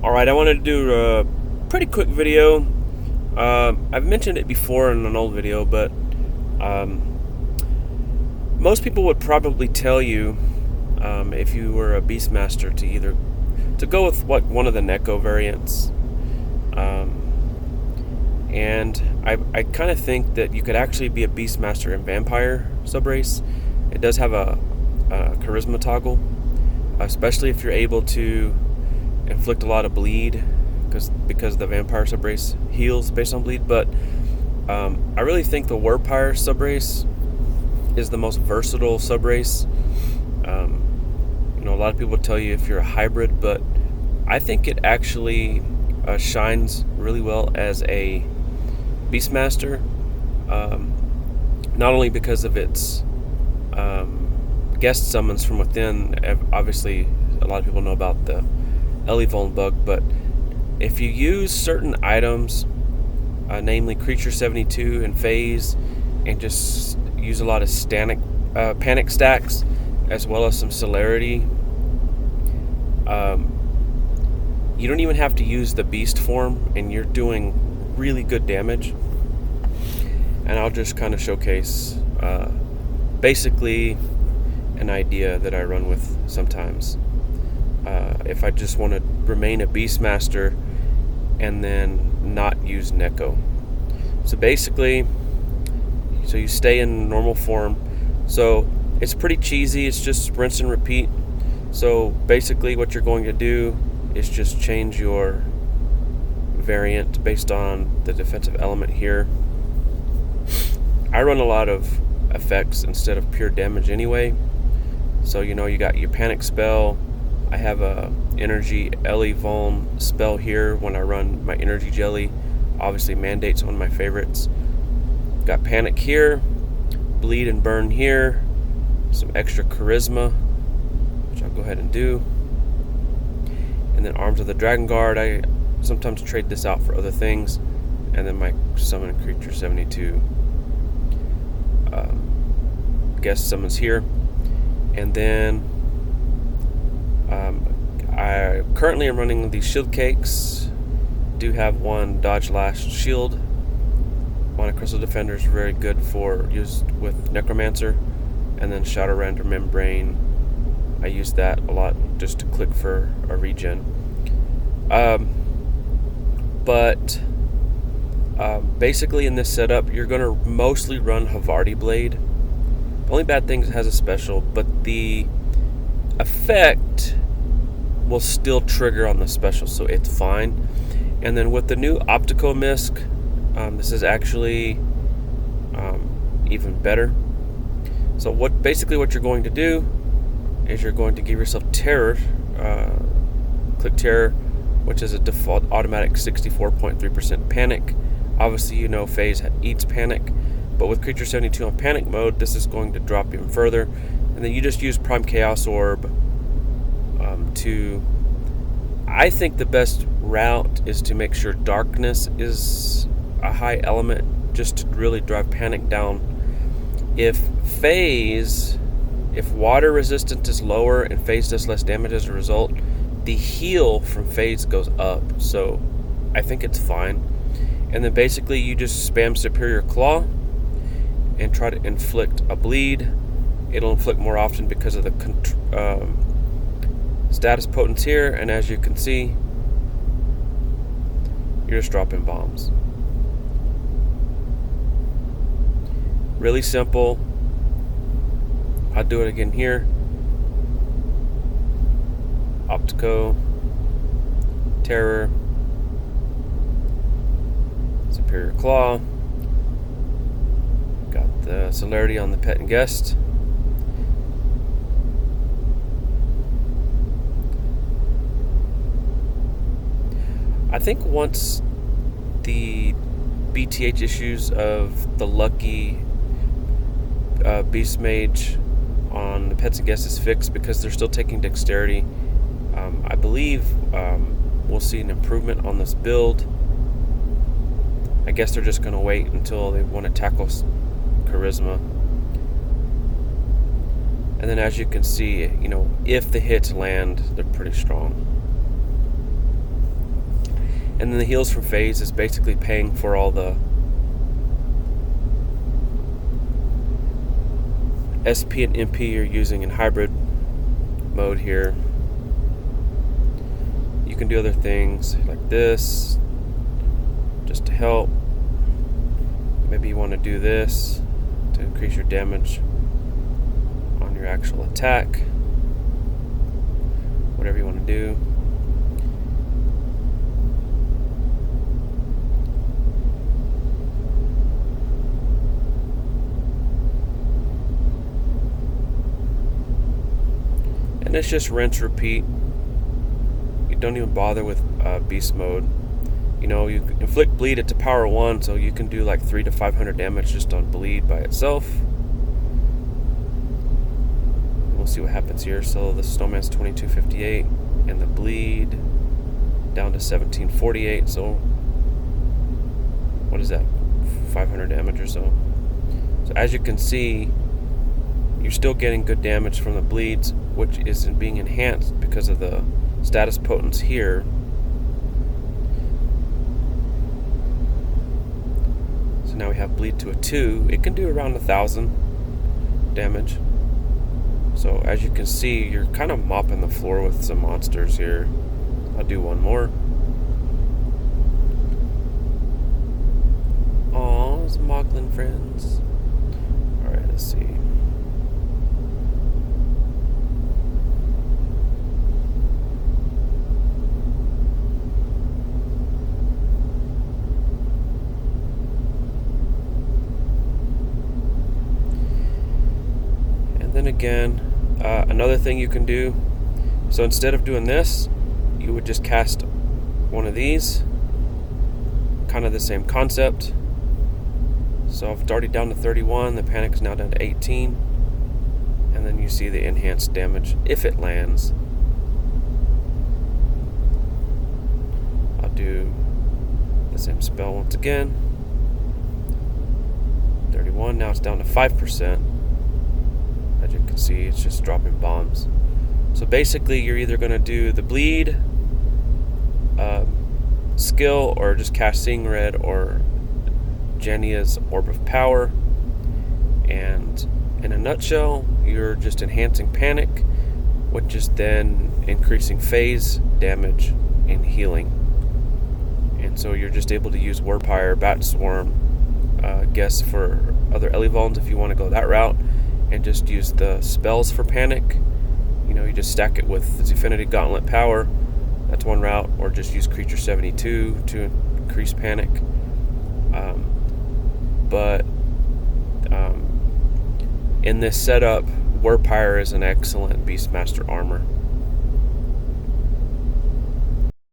Alright, I wanted to do a pretty quick video. I've mentioned it before in an old video, but most people would probably tell you, if you were a Beastmaster, to go with one of the Neko variants. And I kind of think that you could actually be a Beastmaster in Vampire subrace. It does have a charisma toggle, especially if you're able to inflict a lot of bleed, because the Vampire subrace heals based on bleed. But I really think the Werepyre subrace is the most versatile subrace. A lot of people tell you if you're a hybrid, but I think it actually shines really well as a Beastmaster, not only because of its guest summons from within. Obviously, a lot of people know about the Elevuln bug, but if you use certain items, namely Creature 72 and Phase, and just use a lot of panic stacks, as well as some celerity, you don't even have to use the beast form, and you're doing really good damage. And I'll just kind of showcase basically an idea that I run with sometimes. If I just want to remain a Beastmaster and then not use Neko. So basically, you stay in normal form. So it's pretty cheesy, it's just rinse and repeat. So basically what you're going to do is just change your variant based on the defensive element here. I run a lot of effects instead of pure damage anyway. So you got your panic spell. I have a energy Elevuln spell here when I run my energy jelly. Obviously Mandate's one of my favorites. Got panic here, bleed and burn here, some extra charisma, which I'll go ahead and do. And then Arms of the Dragon Guard, I sometimes trade this out for other things. And then my Summon Creature 72 guest summons here. And then I currently am running these shield cakes. Do have one Dodge Lash shield. Monocrystal Defender is very good for use with Necromancer. And then Shadow Render Membrane, I use that a lot just to click for a regen. Basically in this setup, you're going to mostly run Havarti Blade. The only bad thing is it has a special, but the effect will still trigger on the special, so it's fine. And then with the new Optico misc, this is actually even better. So what you're going to do is you're going to give yourself Terror, click Terror, which is a default automatic 64.3% panic. Obviously, Phase eats panic, but with Creature 72 on panic mode, this is going to drop even further. And then you just use Prime Chaos Orb to... I think the best route is to make sure Darkness is a high element, just to really drive panic down. If water resistance is lower and Phase does less damage as a result, the heal from Phase goes up. So I think it's fine. And then basically you just spam Superior Claw and try to inflict a bleed. It'll inflict more often because of the status potence here, and as you can see, you're just dropping bombs. Really simple. I'll do it again here. Optico, Terror, Superior Claw. Got the celerity on the pet and guest. I think once the BTH issues of the lucky Beast Mage on the pets and guests is fixed, because they're still taking dexterity, I believe we'll see an improvement on this build. I guess they're just going to wait until they want to tackle charisma. And then as you can see, if the hits land, they're pretty strong. And then the heals from phase is basically paying for all the SP and MP you're using in hybrid mode here. You can do other things like this just to help. Maybe you want to do this to increase your damage on your actual attack. Whatever you want to do. And it's just rinse, repeat. You don't even bother with beast mode. You know, you inflict bleed at to power 1, so you can do like 300 to 500 damage just on bleed by itself. We'll see what happens here. So the snowman's 2258, and the bleed down to 1748. So what is that? 500 damage or so. So as you can see, you're still getting good damage from the bleeds, which is being enhanced because of the status potence here. So now we have bleed to a 2. It can do around 1,000 damage. So as you can see, you're kind of mopping the floor with some monsters here. I'll do one more. Aw, some Moglin friends. Alright, let's see. Then again, another thing you can do, so instead of doing this, you would just cast one of these, kind of the same concept. So I've already down to 31, the panic is now down to 18, and then you see the enhanced damage if it lands. I'll do the same spell once again. 31, now it's down to 5%. As you can see, it's just dropping bombs. So basically, you're either going to do the bleed skill, or just cast Seeing Red, or Jannia's Orb of Power. And in a nutshell, you're just enhancing panic, which is then increasing phase, damage, and healing. And so you're just able to use Werepyre, Bat Swarm, guess for other Elevons if you want to go that route, and just use the spells for panic. You know, you just stack it with the Affinity Gauntlet power. That's one route. Or just use Creature 72 to increase panic. But in this setup, Werepyre is an excellent Beastmaster armor.